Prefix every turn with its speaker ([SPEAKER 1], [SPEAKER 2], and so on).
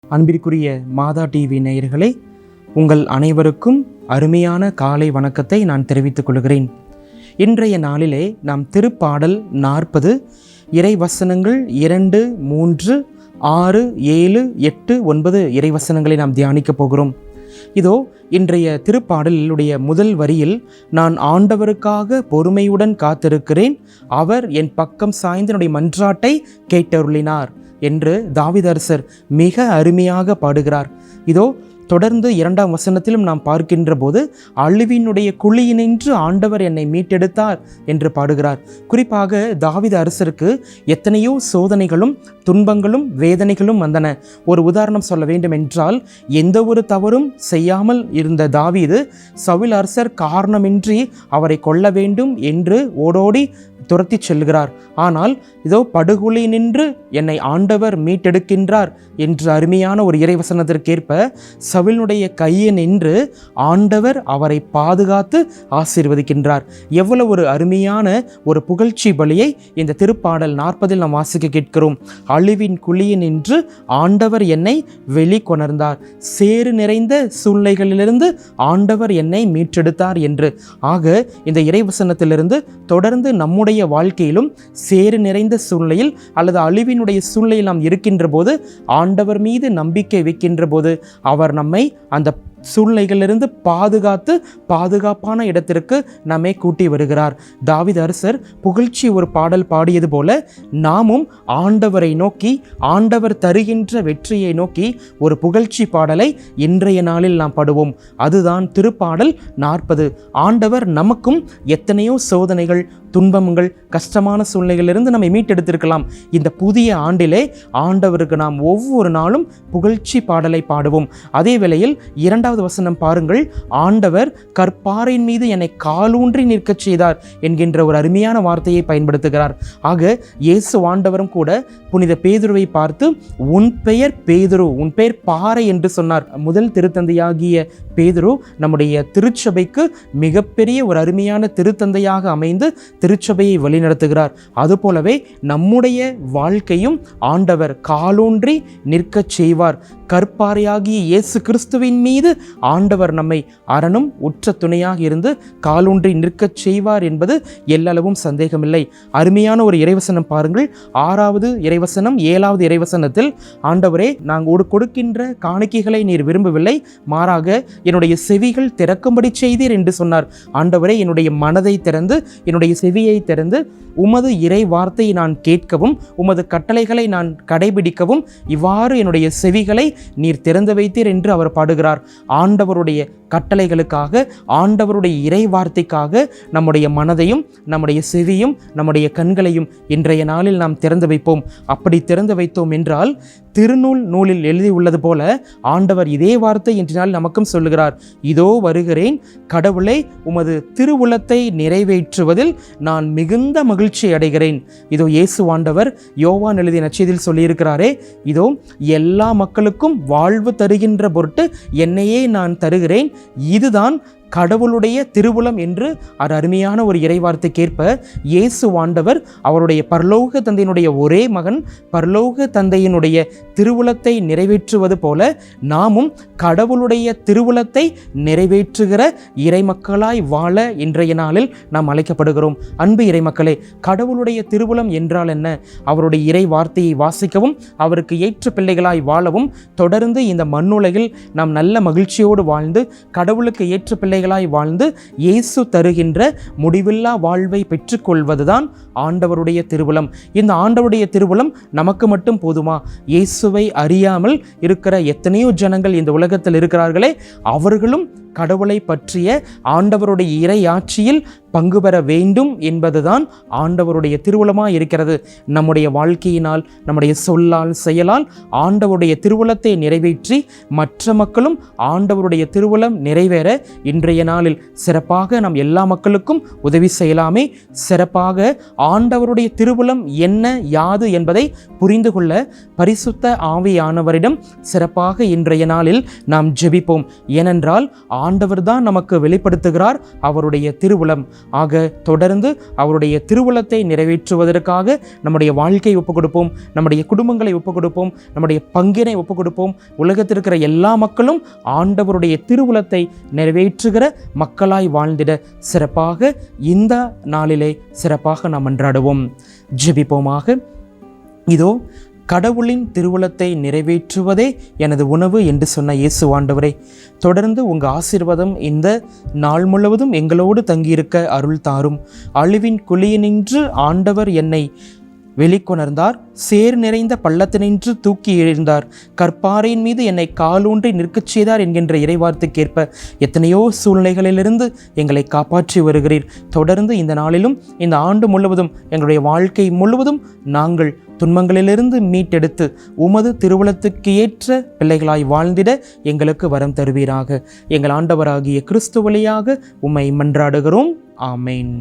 [SPEAKER 1] அன்பிற்குரிய மாதா டிவி நேயர்களே, உங்கள் அனைவருக்கும் அருமையான காலை வணக்கத்தை நான் தெரிவித்துக் கொள்கிறேன். இன்றைய நாளிலே நாம் திருப்பாடல் 40 இறைவசனங்கள் 2, 3, 6, 7, 8, 9 இறைவசனங்களை நாம் தியானிக்க போகிறோம். இதோ இன்றைய திருப்பாடலுடைய முதல் வரியில், நான் ஆண்டவருக்காக பொறுமையுடன் காத்திருக்கிறேன், அவர் என் பக்கம் சாய்ந்து என்னுடைய மன்றாட்டை கேட்டருளினார் என்று தாவீதரசர் மிக அருமையாக பாடுகிறார். இதோ தொடர்ந்து 2ஆம் வசனத்திலும் நாம் பார்க்கின்ற போது, அழிவினுடைய குழியினின்று ஆண்டவர் என்னை மீட்டெடுத்தார் என்று பாடுகிறார். குறிப்பாக தாவீது அரசருக்கு எத்தனையோ சோதனைகளும் துன்பங்களும் வேதனைகளும் வந்தன. ஒரு உதாரணம் சொல்ல வேண்டும் என்றால், எந்த ஒரு தவறும் செய்யாமல் இருந்த தாவீது சவுல் அரசர் காரணமின்றி அவரை கொல்ல வேண்டும் என்று ஓடோடி துரத்தி செல்கிறார். ஆனால் இதோ படுகொலை நின்று என்னை ஆண்டவர் மீட்டெடுக்கின்றார் என்று அருமையான ஒரு இறைவசனத்திற்கேற்ப சவுலுடைய கையை நின்று ஆண்டவர் அவரை பாதுகாத்து ஆசீர்வதிக்கின்றார். எவ்வளவு ஒரு அருமையான ஒரு புகழ்ச்சி பலியை இந்த திருப்பாடல் 40 நாம் வாசிக்க கேட்கிறோம். அழிவின் குழியை நின்று ஆண்டவர் என்னை வெளிக்கொணர்ந்தார், சேறு நிறைந்த சூழ்நிலைகளிலிருந்து ஆண்டவர் என்னை மீட்டெடுத்தார் என்று. ஆக இந்த இறைவசனத்திலிருந்து தொடர்ந்து நம்முடைய வாழ்க்கையிலும் சேறு நிறைந்த சூழ்நிலையில் அல்லது அழிவினுடைய சூழ்நிலையில் நாம் இருக்கின்ற போது, ஆண்டவர் மீது நம்பிக்கை வைக்கின்ற போது அவர் நம்மை அந்த சூழ்நிலைகளிலிருந்து பாதுகாத்து பாதுகாப்பான இடத்திற்கு நம்மை கூட்டி வருகிறார். தாவீது அரசர் புகழ்ச்சி ஒரு பாடல் பாடியது போல, நாமும் ஆண்டவரை நோக்கி, ஆண்டவர் தருகின்ற வெற்றியை நோக்கி ஒரு புகழ்ச்சி பாடலை இன்றைய நாளில் நாம் பாடுவோம். அதுதான் திருப்பாடல் 40. ஆண்டவர் நமக்கும் எத்தனையோ சோதனைகள், துன்பங்கள், கஷ்டமான சூழ்நிலைகளிலிருந்து நம்மை மீட்டெடுத்திருக்கலாம். இந்த புதிய ஆண்டிலே ஆண்டவருக்கு நாம் ஒவ்வொரு நாளும் புகழ்ச்சி பாடலை பாடுவோம். அதே வேளையில் 2ஆவது வசனம் பாருங்கள், ஆண்டவர் கற்பாறையின் மீது என்னை காலூன்றி நிற்கச் செய்தார் என்கின்ற ஒரு அருமையான வார்த்தையை பயன்படுத்துகிறார். ஆக இயேசு ஆண்டவரும் கூட புனித பேதுருவை பார்த்து, உன் பெயர் பேதுரு, உன் பெயர் பாறை என்று சொன்னார். முதல் திருத்தந்தையாகிய பேதுரு நம்முடைய திருச்சபைக்கு மிகப்பெரிய ஒரு அருமையான திருத்தந்தையாக அமைந்து திருச்சபையை வழிநடத்துகிறார். அதுபோலவே நம்முடைய வாழ்க்கையும் ஆண்டவர் காலூன்றி நிற்கச் செய்வார். கற்பாறையாகிய இயேசு கிறிஸ்துவின் மீது ஆண்டவர் நம்மை அரணும் உற்ற துணையாக இருந்து காலூன்றி நிற்கச் செய்வார் என்பது எல்லளவும் சந்தேகமில்லை. அருமையான ஒரு இறைவசனம் பாருங்கள். 6வது இறைவசனம் 7வது இறைவசனத்தில், ஆண்டவரே, நாங்கள் கொடுக்கின்ற காணிக்கைகளை நீர் விரும்பவில்லை, மாறாக என்னுடைய செவிகள் திறக்கும்படி செய்தீர் என்று சொன்னார். ஆண்டவரே, என்னுடைய மனதை திறந்து, என்னுடைய செவியை திறந்து உமது இறை வார்த்தையை நான் கேட்கவும், உமது கட்டளைகளை நான் கடைபிடிக்கவும் இவ்வாறு என்னுடைய செவிகளை நீர் திறந்து வைத்தீர் என்று அவர் பாடுகிறார். ஆண்டவருடைய கட்டளைகளுக்காக, ஆண்டவருடைய இறை வார்த்தைக்காக நம்முடைய மனதையும் நம்முடைய செவியும் நம்முடைய கண்களையும் இன்றைய நாளில் நாம் திறந்து வைப்போம். அப்படி திறந்து வைத்தோம் என்றால், திருநூலில் எழுதி உள்ளது போல ஆண்டவர் இதே வார்த்தை இன்றைய நாள் நமக்கும் சொல்லுகிறார். இதோ வருகிறேன், கடவுளை உமது திருவுளத்தை நிறைவேற்றுவதில் நான் மிகுந்த மகிழ்ச்சி அடைகிறேன். இதோ இயேசு ஆண்டவர் யோவான் எழுதிய நற்செய்தியில் சொல்லியிருக்கிறாரே, இதோ எல்லா மக்களுக்கும் வாழ்வு தருகின்ற பொருட்டு என்னையே நான் தருகிறேன், இதுதான் கடவுளுடைய திருவுளம் என்று அருமையான ஒரு இறைவார்த்தைக்கேற்ப இயேசு ஆண்டவர் அவருடைய பரலோக தந்தையினுடைய ஒரே மகன், பரலோக தந்தையினுடைய திருவுளத்தை நிறைவேற்றுவது போல நாமும் கடவுளுடைய திருவுளத்தை நிறைவேற்றுகிற இறைமக்களாய் வாழ இன்றைய நாளில் நாம் அழைக்கப்படுகிறோம். அன்பு இறைமக்களே, கடவுளுடைய திருவுளம் என்றால் என்ன? அவருடைய இறை வார்த்தையை வாசிக்கவும், அவருக்கு ஏற்ற பிள்ளைகளாய் வாழவும், தொடர்ந்து இந்த மண்ணுலகில் நாம் நல்ல மகிழ்ச்சியோடு வாழ்ந்து கடவுளுக்கு ஏற்ற பிள்ளை வாழ்ந்து இயேசு தருகின்ற முடிவில்லா வாழ்வை பெற்றுக்கொள்வதுதான் ஆண்டவருடைய திருவுளம். இந்த ஆண்டவருடைய திருவுளம் நமக்கு மட்டும் போதுமா? இயேசுவை அறியாமல் இருக்கிற எத்தனையோ ஜனங்கள் இந்த உலகத்தில் இருக்கிறார்களே, அவர்களும் கடவுளை பற்றிய ஆண்டவருடைய இறை ஆட்சியில் பங்கு பெற வேண்டும் என்பதுதான் ஆண்டவருடைய திருவுளமாக இருக்கிறது. நம்முடைய வாழ்க்கையினால், நம்முடைய சொல்லால், செயலால் ஆண்டவருடைய திருவுளத்தை நிறைவேற்றி மற்ற மக்களும் ஆண்டவருடைய திருவுளம் நிறைவேற இன்றைய நாளில் சிறப்பாக நாம் எல்லா மக்களுக்கும் உதவி செய்யலாமே. சிறப்பாக ஆண்டவருடைய திருவுளம் என்ன, யாது என்பதை புரிந்து கொள்ள பரிசுத்த ஆவியானவரிடம் சிறப்பாக இன்றைய நாளில் நாம் ஜெபிப்போம். ஏனென்றால் ஆண்டவர் தான் நமக்கு வெளிப்படுத்துகிறார் அவருடைய திருவுளம். ஆக தொடர்ந்து அவருடைய திருவுளத்தை நிறைவேற்றுவதற்காக நம்முடைய வாழ்க்கையை ஒப்புக் கொடுப்போம், நம்முடைய குடும்பங்களை ஒப்புக் கொடுப்போம், நம்முடைய பங்கினை ஒப்புக் கொடுப்போம். உலகத்தில் இருக்கிற எல்லா மக்களும் ஆண்டவருடைய திருவுளத்தை நிறைவேற்றுகிற மக்களாய் வாழ்ந்திட சிறப்பாக இந்த நாளிலே சிறப்பாக நாம் மன்றாடுவோம். ஜெபிப்போமாக. இதோ கடவுளின் திருவுளத்தை நிறைவேற்றுவதே எனது உணவு என்று சொன்ன இயேசு ஆண்டவரே, தொடர்ந்து உங்கள் ஆசீர்வாதம் இந்த நாள் முழுவதும் எங்களோடு தங்கியிருக்க அருள் தாரும். அழிவின் குழியினின்று ஆண்டவர் என்னை வெளிக்கொணர்ந்தார், சேர் நிறைந்த பள்ளத்தினின்று தூக்கி எழுந்தார், கற்பாறையின் மீது என்னை காலூன்றி நிற்கச் செய்தார் என்கின்ற இறைவார்த்தைக்கேற்ப எத்தனையோ சூழ்நிலைகளிலிருந்து எங்களை காப்பாற்றி வருகிறீர். தொடர்ந்து இந்த நாளிலும் இந்த ஆண்டு முழுவதும் எங்களுடைய வாழ்க்கை முழுவதும் நாங்கள் துன்பங்களிலிருந்து மீட்டெடுத்து உமது திருவுளத்துக்கு ஏற்ற பிள்ளைகளாய் வாழ்ந்திட எங்களுக்கு வரம் தருவீராக. எங்கள் ஆண்டவராகிய கிறிஸ்து வழியாக உம்மை மன்றாடுகிறோம். ஆமேன்.